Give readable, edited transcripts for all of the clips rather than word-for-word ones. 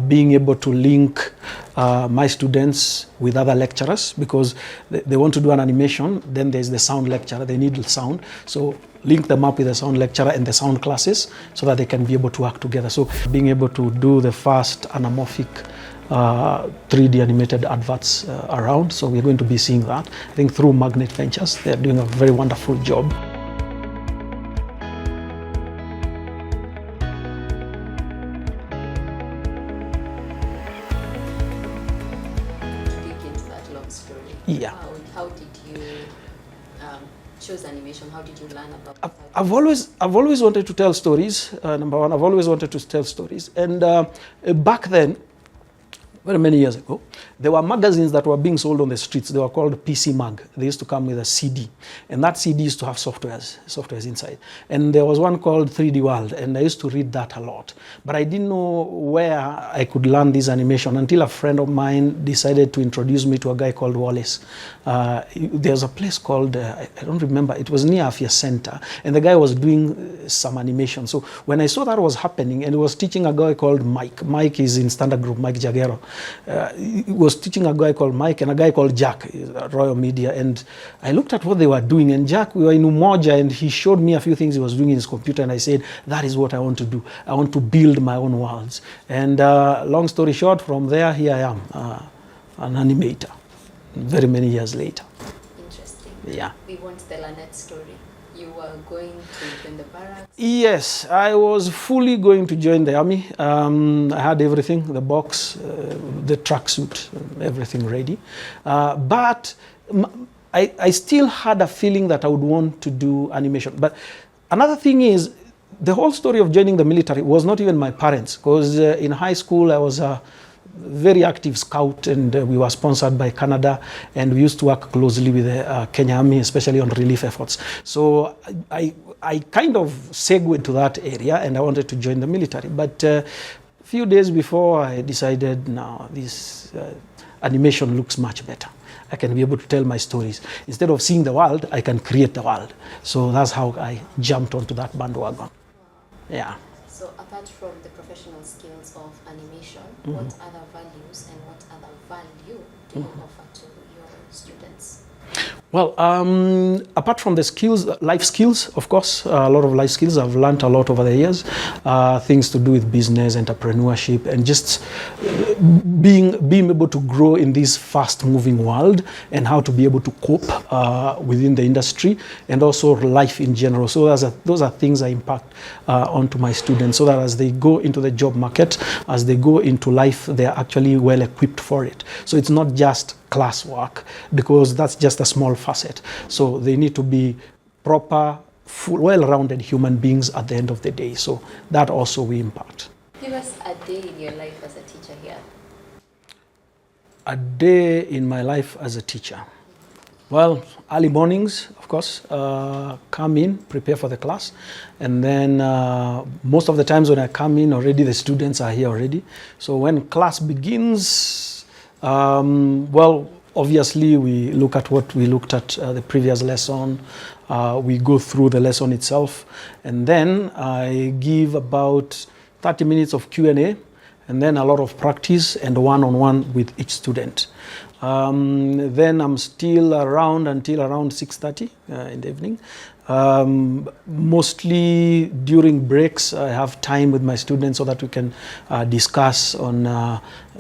being able to link my students with other lecturers, because they want to do an animation, then there's the sound lecturer, they need the sound. So link them up with the sound lecturer and the sound classes so that they can be able to work together. So being able to do the first anamorphic 3D animated adverts around. So we're going to be seeing that, I think, through Magnet Ventures. They're doing a very wonderful job. Yeah. How did you choose animation? How did you learn about it? I've always wanted to tell stories. Number one, I've always wanted to tell stories. And back then, very many years ago, there were magazines that were being sold on the streets. They were called PC Mag. They used to come with a CD. And that CD used to have softwares inside. And there was one called 3D World, and I used to read that a lot. But I didn't know where I could learn this animation until a friend of mine decided to introduce me to a guy called Wallace. There's a place called, I don't remember, it was near Afia Center, and the guy was doing some animation. So when I saw that was happening, and he was teaching a guy called Mike. Mike is in Standard Group, Mike Jagero. He was teaching a guy called Mike and a guy called Jack, Royal Media, and I looked at what they were doing, and Jack, we were in Umoja, and he showed me a few ththings he was doing in his computer, and I said, that is what I want to do. I want to build my own worlds. And long story short, from there, here I am, an animator, very many years later. Interesting. Yeah. We want the Lynette story. You were going to join the barracks? Yes, I was fully going to join the army. I had everything, the box, the tracksuit, everything ready. But I still had a feeling that I would want to do animation. But another thing is, the whole story of joining the military was not even my parents, because in high school I was a very active scout, and we were sponsored by Canada, and we used to work closely with the Kenya Army, especially on relief efforts. So I kind of segued to that area, and I wanted to join the military. But a few days before, I decided, no, this animation looks much better. I can be able to tell my stories. Instead of seeing the world, I can create the world. So that's how I jumped onto that bandwagon. Yeah. So apart from the professional skills of animation, what other values and what other value do you offer to your students? Well, apart from the skills, life skills, of course, a lot of life skills. I've learned a lot over the years, things to do with business, entrepreneurship, and just being able to grow in this fast-moving world, and how to be able to cope within the industry, and also life in general. So those are things I impact onto my students, so that as they go into the job market, as they go into life, they're actually well equipped for it. So it's not just classwork, because that's just a small facet. So they need to be proper, well-rounded human beings at the end of the day. So that also we impart. Give us a day in your life as a teacher here. A day in my life as a teacher. Well, early mornings, of course, come in, prepare for the class. And then most of the times when I come in already, the students are here already. So when class begins, well, obviously we look at what we looked at the previous lesson. We go through the lesson itself, and then I give about 30 minutes of Q&A, and then a lot of practice and one-on-one with each student. Then I'm still around until around 6:30 in the evening. Mostly during breaks, I have time with my students so that we can discuss on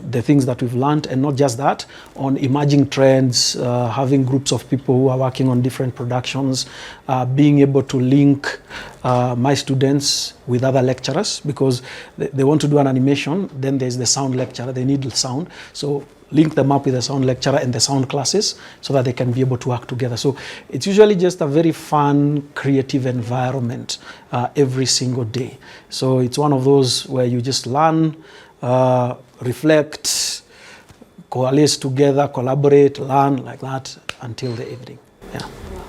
the things that we've learned, and not just that, on emerging trends, having groups of people who are working on different productions, being able to link my students with other lecturers, because they want to do an animation, then there's the sound lecturer, they need the sound. So link them up with the sound lecturer and the sound classes so that they can be able to work together. So it's usually just a very fun, creative environment every single day. So it's one of those where you just learn, reflect, coalesce together, collaborate, learn, like that until the evening. Yeah. Wow.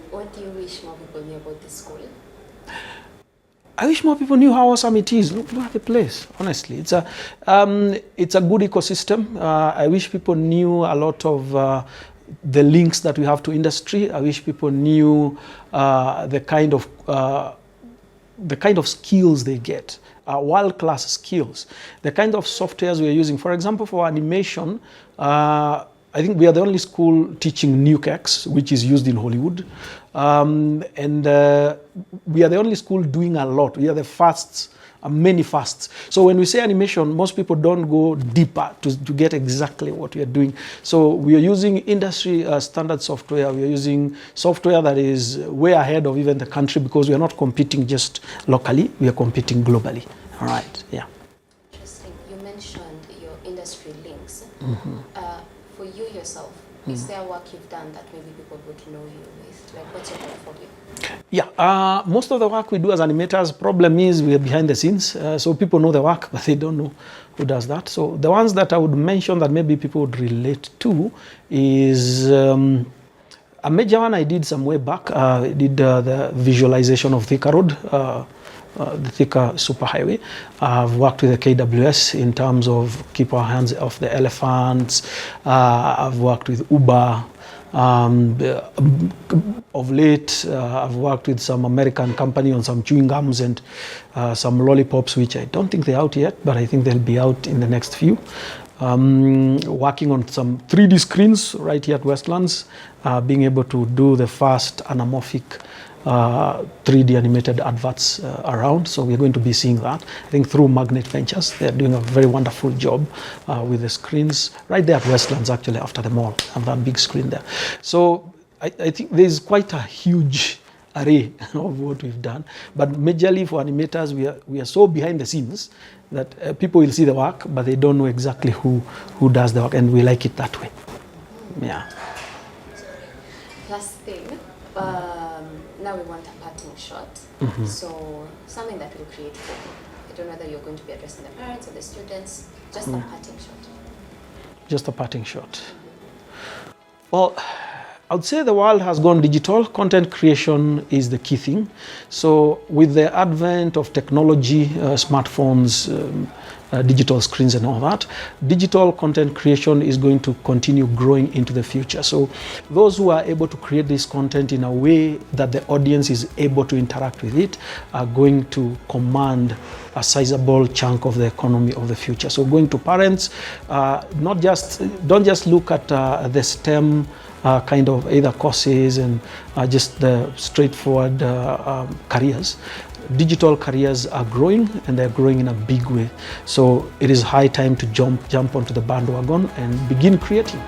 What do you wish more people knew about this school? I wish more people knew how awesome it is. Look at the place, honestly. It's a good ecosystem. I wish people knew a lot of the links that we have to industry. I wish people knew the kind of the kind of skills they get, world-class skills, the kind of softwares we are using. For example, for animation, I think we are the only school teaching NukeX, which is used in Hollywood. And we are the only school doing a lot. We are the first, many firsts. So when we say animation, most people don't go deeper to get exactly what we are doing. So we are using industry standard software. We are using software that is way ahead of even the country, because we are not competing just locally, we are competing globally. All right, yeah. Interesting. You mentioned your industry links. Mm-hmm. For you yourself, is there work you've done that maybe people would know you with? Like, what's your portfolio? Yeah, most of the work we do as animators, problem is we are behind the scenes. So people know the work, but they don't know who does that. So the ones that I would mention that maybe people would relate to is a major one I did some way back. I did the visualization of Thika Road, the Thika Superhighway. I've worked with the KWS in terms of keep our hands off the elephants. I've worked with Uber. Of late, I've worked with some American company on some chewing gums and some lollipops, which I don't think they're out yet, but I think they'll be out in the next few. Working on some 3D screens right here at Westlands, being able to do the first anamorphic 3D animated adverts around. So we're going to be seeing that, I think, through Magnet Ventures. They're doing a very wonderful job with the screens right there at Westlands, actually, after the mall, and that big screen there. So I think there's quite a huge array of what we've done, but majorly for animators, we are so behind the scenes that people will see the work, but they don't know exactly who does the work, and we like it that way. Yeah. Last thing, now we want a parting shot. Mm-hmm. So something that will create hope. I don't know whether you're going to be addressing the parents or the students. Just a parting shot. Just a parting shot. Well, I would say the world has gone digital. Content creation is the key thing. So with the advent of technology, smartphones, digital screens and all that, digital content creation is going to continue growing into the future. So those who are able to create this content in a way that the audience is able to interact with it are going to command a sizable chunk of the economy of the future. So going to parents, don't just look at the STEM kind of either courses and just the straightforward careers. Digital careers are growing, and they're growing in a big way. So it is high time to jump onto the bandwagon and begin creating.